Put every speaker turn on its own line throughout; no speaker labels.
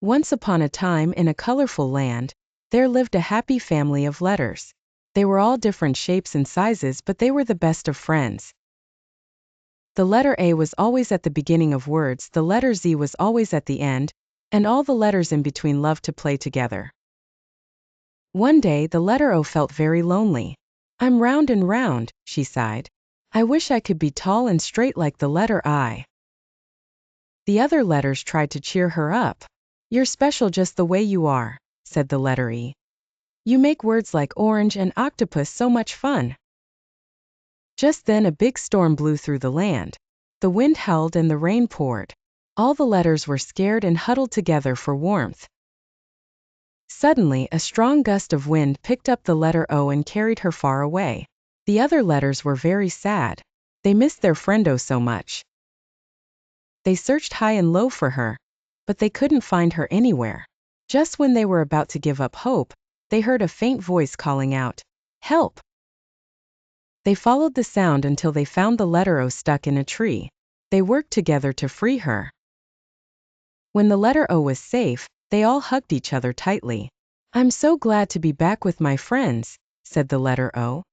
Once upon a time in a colorful land, there lived a happy family of letters. They were all different shapes and sizes, but they were the best of friends. The letter A was always at the beginning of words, the letter Z was always at the end, and all the letters in between loved to play together. One day the letter O felt very lonely. "I'm round and round," she sighed. "I wish I could be tall and straight like the letter I." The other letters tried to cheer her up. "You're special just the way you are," said the letter E. "You make words like orange and octopus so much fun." Just then a big storm blew through the land. The wind howled and the rain poured. All the letters were scared and huddled together for warmth. Suddenly, a strong gust of wind picked up the letter O and carried her far away. The other letters were very sad. They missed their friend O so much. They searched high and low for her, but they couldn't find her anywhere. Just when they were about to give up hope, they heard a faint voice calling out, "Help!" They followed the sound until they found the letter O stuck in a tree. They worked together to free her. When the letter O was safe, they all hugged each other tightly. "I'm so glad to be back with my friends," said the letter O.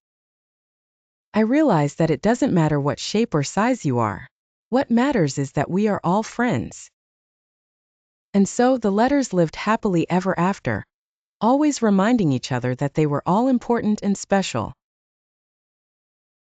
"I realize that it doesn't matter what shape or size you are. What matters is that we are all friends." And so the letters lived happily ever after, always reminding each other that they were all important and special.